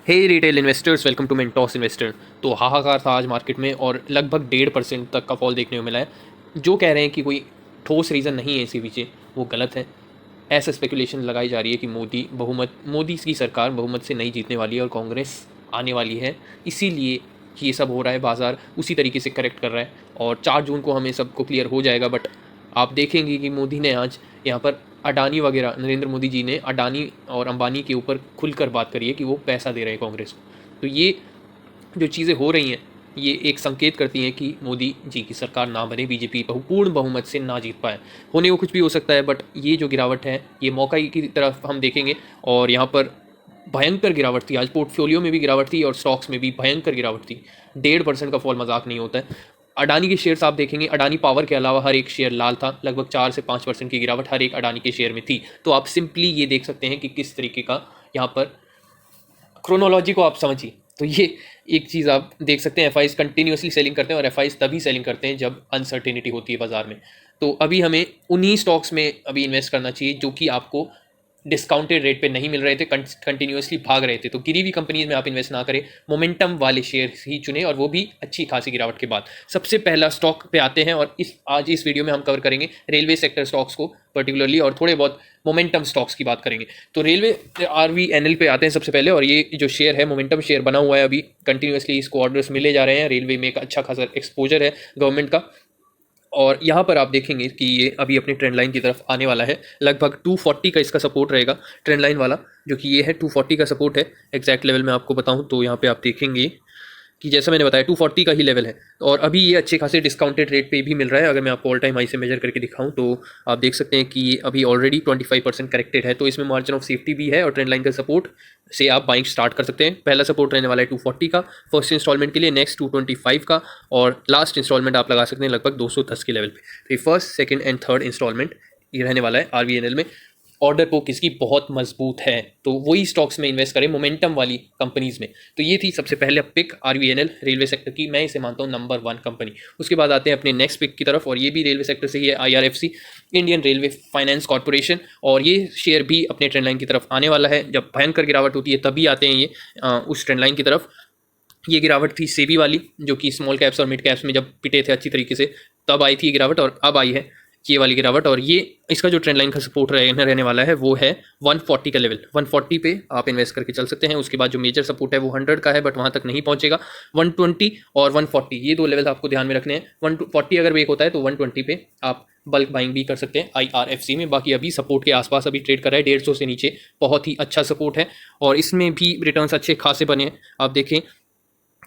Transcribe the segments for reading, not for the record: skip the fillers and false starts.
Hey retail investors, welcome to mentors investor. तो हाहाकार था आज मार्केट में और लगभग 1.5% तक का फॉल देखने को मिला है। जो कह रहे हैं कि कोई ठोस रीज़न नहीं है इसके पीछे, वो गलत है। ऐसा स्पेकुलेशन लगाई जा रही है कि मोदी की सरकार बहुमत से नहीं जीतने वाली है और कांग्रेस आने वाली है, इसीलिए ये सब हो रहा है। बाजार उसी तरीके से करेक्ट कर रहा है और 4 जून को हमें सबको क्लियर हो जाएगा। बट आप देखेंगे कि मोदी ने आज यहाँ पर अडानी वगैरह, नरेंद्र मोदी जी ने अडानी और अंबानी के ऊपर खुलकर बात करी है कि वो पैसा दे रहे हैं कांग्रेस को। तो ये जो चीज़ें हो रही हैं, ये एक संकेत करती हैं कि मोदी जी की सरकार ना बने, बीजेपी पूर्ण बहुमत से ना जीत पाए। होने को कुछ भी हो सकता है, बट ये जो गिरावट है ये मौका की तरफ हम देखेंगे। और यहाँ पर भयंकर गिरावट थी आज, पोर्टफोलियो में भी गिरावट थी और स्टॉक्स में भी भयंकर गिरावट थी। 1.5% का फॉल मजाक नहीं होता है। अडानी के शेयर्स आप देखेंगे, अडानी पावर के अलावा हर एक शेयर लाल था। लगभग 4 से 5% की गिरावट हर एक अडानी के शेयर में थी। तो आप सिंपली ये देख सकते हैं कि किस तरीके का यहाँ पर क्रोनोलॉजी को आप समझिए। तो ये एक चीज़ आप देख सकते हैं, एफआईज कंटिन्यूसली सेलिंग करते हैं और एफआईज तभी सेलिंग करते हैं जब अनसर्टेनिटी होती है बाजार में। तो अभी हमें उन्हीं स्टॉक्स में अभी इन्वेस्ट करना चाहिए जो कि आपको डिस्काउंटेड रेट पे नहीं मिल रहे थे, कंटिन्यूसली भाग रहे थे। तो गिरी हुई कंपनीज में आप इन्वेस्ट ना करें, मोमेंटम वाले शेयर ही चुने और वो भी अच्छी खासी गिरावट के बाद। सबसे पहला स्टॉक पे आते हैं और आज इस वीडियो में हम कवर करेंगे रेलवे सेक्टर स्टॉक्स को पर्टिकुलरली और थोड़े बहुत मोमेंटम स्टॉक्स की बात करेंगे। तो रेलवे RVNL पे आते हैं सबसे पहले। और ये जो शेयर है मोमेंटम शेयर बना हुआ है, अभी कंटिन्यूसली इसको ऑर्डर्स मिले जा रहे हैं। रेलवे में एक अच्छा खासा एक्सपोजर है गवर्नमेंट का। और यहाँ पर आप देखेंगे कि ये अभी अपनी ट्रेंड लाइन की तरफ आने वाला है। लगभग 240 का इसका सपोर्ट रहेगा, ट्रेंड लाइन वाला, जो कि ये है 240 का सपोर्ट है। एग्जैक्ट लेवल में आपको बताऊँ तो यहाँ पे आप देखेंगे कि जैसा मैंने बताया 240 का ही लेवल है। और अभी ये अच्छे खासे डिस्काउंटेड रेट पे भी मिल रहा है। अगर मैं आपको ऑल टाइम हाई से मेजर करके दिखाऊं तो आप देख सकते हैं कि ये अभी ऑलरेडी 25% करेक्टेड है। तो इसमें मार्जिन ऑफ सेफ्टी भी है और ट्रेंड लाइन का सपोर्ट से आप बाइंग स्टार्ट कर सकते हैं। पहला सपोर्ट रहने वाला है 240 का फर्स्ट इंस्टॉलमेंट के लिए, नेक्स्ट 225 का और लास्ट इंस्टॉलमेंट आप लगा सकते हैं लगभग 210 के लेवल पे। तो ये first, second and third installment ये रहने वाला है RVNL में। ऑर्डर बुक इसकी बहुत मजबूत है, तो वही स्टॉक्स में इन्वेस्ट करें मोमेंटम वाली कंपनीज में। तो ये थी सबसे पहले पिक RVNL रेलवे सेक्टर की। मैं इसे मानता हूँ नंबर 1 कंपनी। उसके बाद आते हैं अपने नेक्स्ट पिक की तरफ और ये भी रेलवे सेक्टर से ही है, IRFC, Indian railway finance corporation. और ये शेयर भी अपने ट्रेंड लाइन की तरफ आने वाला है। जब भयंकर गिरावट होती है तभी आते हैं ये उस ट्रेंड लाइन की तरफ। ये गिरावट थी सेबी वाली, जो कि स्मॉल कैप्स और मिड कैप्स में जब पिटे थे अच्छी तरीके से, तब आई थी गिरावट और अब आई है ये वाली गिरावट। और ये इसका जो ट्रेंड लाइन का सपोर्ट रहने वाला है वो है 140 का लेवल। 140 पे आप इन्वेस्ट करके चल सकते हैं। उसके बाद जो मेजर सपोर्ट है वो 100 का है, बट वहाँ तक नहीं पहुँचेगा। 120 और 140 ये 2 लेवल आपको ध्यान में रखने हैं। 140 अगर ब्रेक होता है तो 120 पे आप बल्क बाइंग भी कर सकते हैं IRFC में। बाकी अभी सपोर्ट के आसपास अभी ट्रेड कर रहा है, 150 से नीचे बहुत ही अच्छा सपोर्ट है और इसमें भी रिटर्न्स अच्छे खासे बने हैं। आप देखें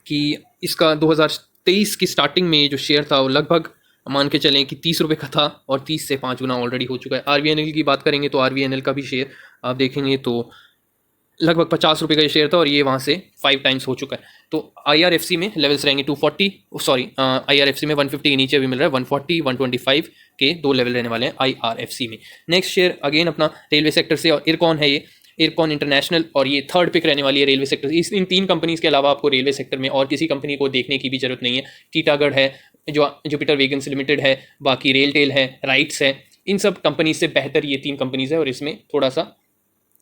कि इसका 2023 की स्टार्टिंग में जो शेयर था वो लगभग मान के चलें कि 30 रुपये का था और 30 से 5 गुना ऑलरेडी हो चुका है। RVNL की बात करेंगे तो RVNL का भी शेयर आप देखेंगे तो लगभग 50 रुपये का शेयर था और ये वहाँ से 5 टाइम्स हो चुका है। तो IRFC में लेवल्स रहेंगे 240, सॉरी IRFC में 150 के नीचे भी मिल रहा है, 140 125 के 2 लेवल रहने वाले हैं IRFC में। नेक्स्ट शेयर अगेन अपना रेलवे सेक्टर से और इरकॉन है, ये इरकॉन इंटरनेशनल, और ये थर्ड पिक रहने वाली है रेलवे सेक्टर। इन 3 कंपनीज के अलावा आपको रेलवे सेक्टर में और किसी कंपनी को देखने की भी जरूरत नहीं है। टीटागढ़ है, जो जुपिटर वेगन्स लिमिटेड है, बाकी रेलटेल है, राइट्स है, इन सब कंपनीज से बेहतर ये 3 कंपनीज है और इसमें थोड़ा सा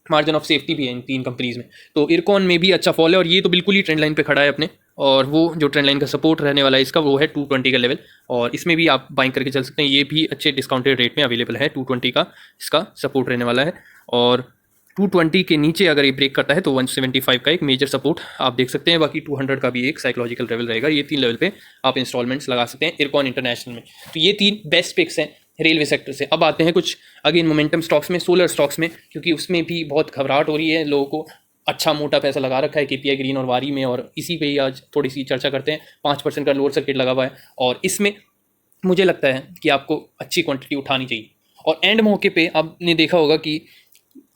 मार्जिन ऑफ सेफ्टी भी है इन 3 कंपनीज में। तो इरकॉन में भी अच्छा फॉल है और ये तो बिल्कुल ही ट्रेंड लाइन पे खड़ा है अपने। और वो जो ट्रेंड लाइन का सपोर्ट रहने वाला है इसका वो है 220 का लेवल और इसमें भी आप बाइंग करके चल सकते हैं। ये भी अच्छे डिस्काउंटेड रेट में अवेलेबल है, 220 का इसका सपोर्ट रहने वाला है। और 220 के नीचे अगर ये ब्रेक करता है तो 175 का एक मेजर सपोर्ट आप देख सकते हैं। बाकी 200 का भी एक साइकोलॉजिकल लेवल रहेगा। ये 3 लेवल पे आप इंस्टॉलमेंट्स लगा सकते हैं इरकॉन इंटरनेशनल में। तो ये 3 बेस्ट पिक्स हैं रेलवे सेक्टर से। अब आते हैं कुछ अगेन मोमेंटम स्टॉक्स में, सोलर स्टॉक्स में, क्योंकि उसमें भी बहुत घबराहट हो रही है। लोगों को अच्छा मोटा पैसा लगा रखा है KPI ग्रीन और वारी में, और इसी पे ही आज थोड़ी सी चर्चा करते हैं। 5% का लोअर सर्किट लगा हुआ है और इसमें मुझे लगता है कि आपको अच्छी क्वांटिटी उठानी चाहिए। और एंड मौके पे आपने देखा होगा कि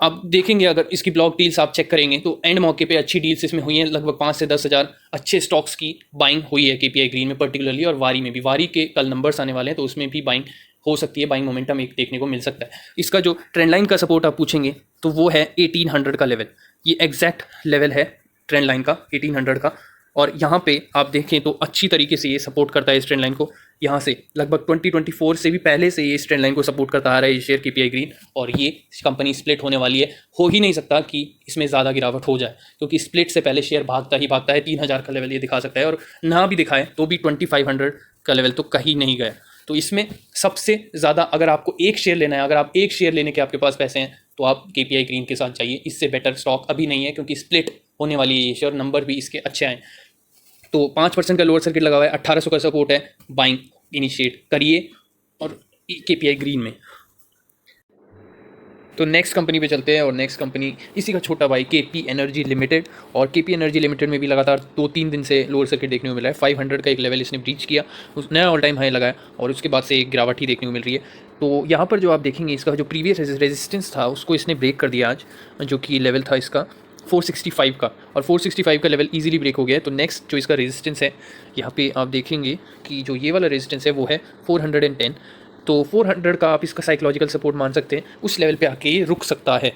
आप देखेंगे, अगर इसकी ब्लॉक डील्स आप चेक करेंगे तो एंड मौके पे अच्छी डील्स इसमें हुई हैं। लगभग 5 से 10 हज़ार अच्छे स्टॉक्स की बाइंग हुई है KPI ग्रीन में पर्टिकुलरली, और वारी में भी। वारी के कल नंबर्स आने वाले हैं तो उसमें भी बाइंग हो सकती है, बाइंग मोमेंटम एक देखने को मिल सकता है। इसका जो ट्रेंड लाइन का सपोर्ट आप पूछेंगे तो वो है 1800 का लेवल। ये एग्जैक्ट लेवल है ट्रेंड लाइन का 1800 का। और यहाँ पे आप देखें तो अच्छी तरीके से ये सपोर्ट करता है इस ट्रेंड लाइन को। यहाँ से लगभग 2024 से भी पहले से ये इस ट्रेंड लाइन को सपोर्ट करता आ रहा है ये शेयर केपीआई ग्रीन, और ये कंपनी स्प्लिट होने वाली है। हो ही नहीं सकता कि इसमें ज़्यादा गिरावट हो जाए, क्योंकि स्प्लिट से पहले शेयर भागता ही भागता है। 3000 का लेवल ये दिखा सकता है, और ना भी दिखाए तो भी 2500 का लेवल तो कहीं नहीं गया। तो इसमें सबसे ज़्यादा अगर आपको एक शेयर लेना है, अगर आप एक शेयर लेने के आपके पास पैसे हैं, तो आप केपीआई ग्रीन के साथ जाइए। इससे बेटर स्टॉक अभी नहीं है, क्योंकि स्प्लिट होने वाली है ये शेयर, नंबर भी इसके अच्छे आए। तो 5% का लोअर सर्किट लगा हुआ है, 1800 का सपोर्ट है। बाइंग इनिशिएट करिए और केपीआई ग्रीन में। तो नेक्स्ट कंपनी पे चलते हैं, और नेक्स्ट कंपनी इसी का छोटा भाई केपी एनर्जी लिमिटेड। और केपी एनर्जी लिमिटेड में भी लगातार 2-3 दिन से लोअर सर्किट देखने को मिला है। 500 का एक लेवल इसने ब्रीच किया, उस नया ऑल टाइम हाई लगाया, और उसके बाद से एक गिरावट ही देखने को मिल रही है। तो यहाँ पर जो आप देखेंगे, इसका जो प्रीवियस रेजिस्टेंस था उसको इसने ब्रेक कर दिया आज, जो कि लेवल था इसका 465 का, और 465 का लेवल इजीली ब्रेक हो गया है। तो नेक्स्ट जो इसका रेजिस्टेंस है, यहाँ पे आप देखेंगे कि जो ये वाला रेजिस्टेंस है वो है 410। तो 400 का आप इसका साइकोलॉजिकल सपोर्ट मान सकते हैं, उस लेवल पे आके ये रुक सकता है।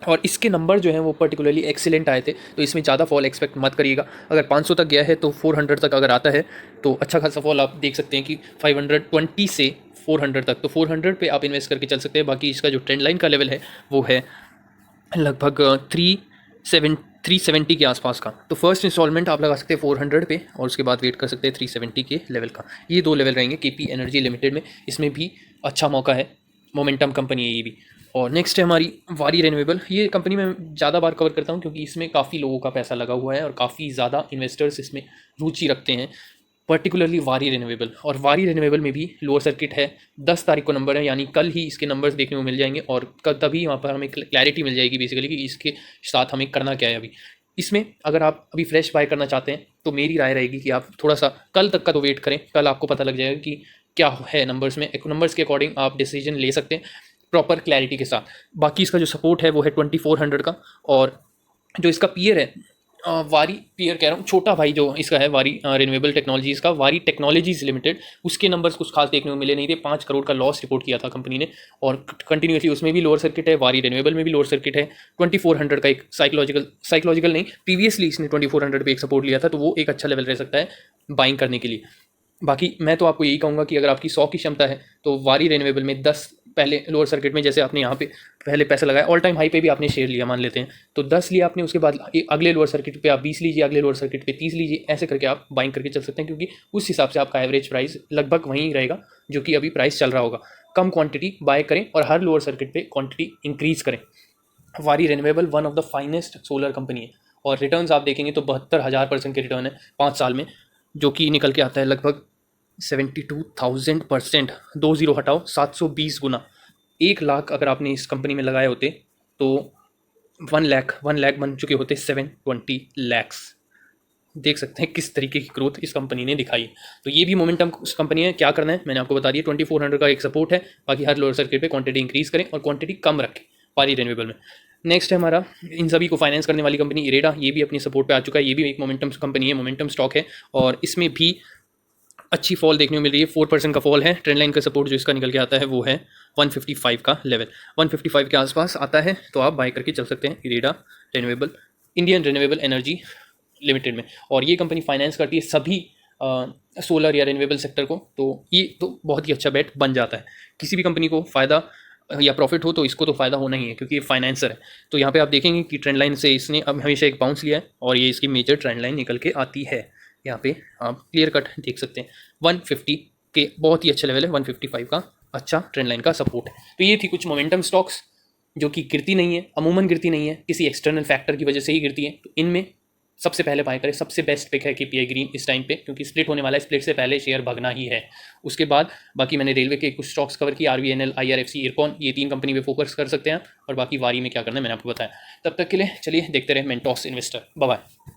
और इसके नंबर जो हैं वो पर्टिकुलरली एक्सीलेंट आए थे, तो इसमें ज़्यादा फॉल एक्सपेक्ट मत करिएगा। अगर 500 तक गया है तो 400 तक अगर आता है तो अच्छा खासा फॉल आप देख सकते हैं कि 520 से 400 तक, तो 400 पे आप इन्वेस्ट करके चल सकते हैं। बाकी इसका जो ट्रेंड लाइन का लेवल है वो है लगभग 370 के आसपास का। तो फर्स्ट इंस्टॉलमेंट आप लगा सकते हैं 400 पे, और उसके बाद वेट कर सकते हैं 370 के लेवल का। ये 2 लेवल रहेंगे केपी एनर्जी लिमिटेड में। इसमें भी अच्छा मौका है, मोमेंटम कंपनी है ये भी। और नेक्स्ट है हमारी वारी रिन्यूएबल। ये कंपनी मैं ज़्यादा बार कवर करता हूँ, क्योंकि इसमें काफ़ी लोगों का पैसा लगा हुआ है और काफ़ी ज़्यादा इन्वेस्टर्स इसमें रुचि रखते हैं, पर्टिकुलरली वारी रिन्यूएबल। और वारी रिन्यूएबल में भी लोअर सर्किट है, 10 तारीख को नंबर है, यानी कल ही इसके नंबर्स देखने को मिल जाएंगे, और तभी वहाँ पर हमें क्लैरिटी मिल जाएगी बेसिकली कि इसके साथ हमें करना क्या है। अभी इसमें अगर आप अभी फ्रेश बाय करना चाहते हैं तो मेरी राय रहेगी कि आप थोड़ा सा कल तक का तो वेट करें। कल आपको पता लग जाएगा कि क्या है नंबर्स में, नंबर्स के अकॉर्डिंग आप डिसीजन ले सकते हैं प्रॉपर क्लैरिटी के साथ। बाकी इसका जो सपोर्ट है वो है 2400 का, और जो इसका पीयर है वारी पीयर कह रहा हूँ, छोटा भाई जो इसका है वारी रिन्यूएबल टेक्नोलॉजीज़ का, वारी टेक्नोलॉजीज़ लिमिटेड, उसके नंबर्स कुछ खास देखने को मिले नहीं थे। 5 करोड़ का लॉस रिपोर्ट किया था कंपनी ने, और कंटिन्यूसली उसमें भी लोअर सर्किट है। वारी रिन्यूएबल में भी लोअर सर्किट है। 2400 का एक साइकोलॉजिकल नहीं, प्रीवियसली इसने 2400 पे एक सपोर्ट लिया था, तो वो एक अच्छा लेवल रह सकता है बाइंग करने के लिए। बाकी मैं तो आपको यही कहूँगा कि अगर आपकी 100 की क्षमता है तो वारी रिन्यूएबल में 10 पहले लोअर सर्किट में, जैसे आपने यहाँ पे पहले पैसा लगाया, ऑल टाइम हाई पे भी आपने शेयर लिया मान लेते हैं, तो 10 लिया आपने, उसके बाद अगले लोअर सर्किट पे आप 20 लीजिए, अगले लोअर सर्किट पे 30 लीजिए, ऐसे करके आप बाइंग करके चल सकते हैं, क्योंकि उस हिसाब से आपका एवरेज प्राइस लगभग वहीं रहेगा जो कि अभी प्राइस चल रहा होगा। कम क्वान्टिटी बाय करें और हर लोअर सर्किट पर क्वान्टिटी इंक्रीज़ करें। वारी renewable one of the finest solar company है, और रिटर्न्स आप देखेंगे तो 72,000% के रिटर्न है 5 साल में, जो कि निकल के आता है लगभग 72,000%। 2 जीरो हटाओ, 720 गुना। 1 लाख अगर आपने इस कंपनी में लगाए होते तो 1 लाख बन चुके होते 720 लैक्स। देख सकते हैं किस तरीके की ग्रोथ इस कंपनी ने दिखाई है। तो ये भी मोमेंटम कंपनी है। क्या करना है मैंने आपको बता दिया, 2400 का एक सपोर्ट है। बाकी हर लोअर सर्किट पे क्वांटिटी इंक्रीज़ करें और क्वांटिटी कम रखें वारी रिन्यूएबल में। नेक्स्ट है हमारा इन सभी को फाइनेंस करने वाली कंपनी इरेडा। ये भी अपनी सपोर्ट पे आ चुका है। ये भी एक मोमेंटम कंपनी है, मोमेंटम स्टॉक है, और इसमें भी अच्छी फॉल देखने को मिल रही है। 4% का फॉल है। ट्रेंड लाइन का सपोर्ट जो इसका निकल के आता है वो है 155 का लेवल। 155 के आसपास आता है तो आप बाय करके चल सकते हैं IREDA renewable, Indian renewable energy limited में। और ये कंपनी फाइनेंस करती है सभी सोलर या रिन्यूएबल सेक्टर को, तो ये तो बहुत ही अच्छा बेट बन जाता है। किसी भी कंपनी को फ़ायदा या प्रॉफिट हो तो इसको तो फ़ायदा होना ही है, क्योंकि ये फाइनेंसर है। तो यहाँ पे आप देखेंगे कि ट्रेंड लाइन से इसने अब हमेशा एक बाउंस लिया है, और ये इसकी मेजर ट्रेंड लाइन निकल के आती है। यहाँ पे आप क्लियर कट देख सकते हैं 150 के बहुत ही अच्छा लेवल है, 155 का अच्छा ट्रेंड लाइन का सपोर्ट है। तो ये थी कुछ मोमेंटम स्टॉक्स जो कि गिरती नहीं है, अमूमन गिरती नहीं है, किसी एक्सटर्नल फैक्टर की वजह से ही गिरती है। तो इनमें सबसे पहले बाय करें। सबसे बेस्ट पिक है केपीआई ग्रीन इस टाइम पे, क्योंकि स्प्लिट होने वाला है, स्प्लिट से पहले शेयर भगना ही है। उसके बाद बाकी मैंने रेलवे के कुछ स्टॉक्स कवर किए, आरवीएनएल, आईआरएफसी, इरकॉन, ये 3 कंपनी पे फोकस कर सकते हैं। और बाकी वारी में क्या करना है मैंने आपको बताया। तब तक के लिए चलिए देखते रहे मेंटॉस इन्वेस्टर। Bye bye.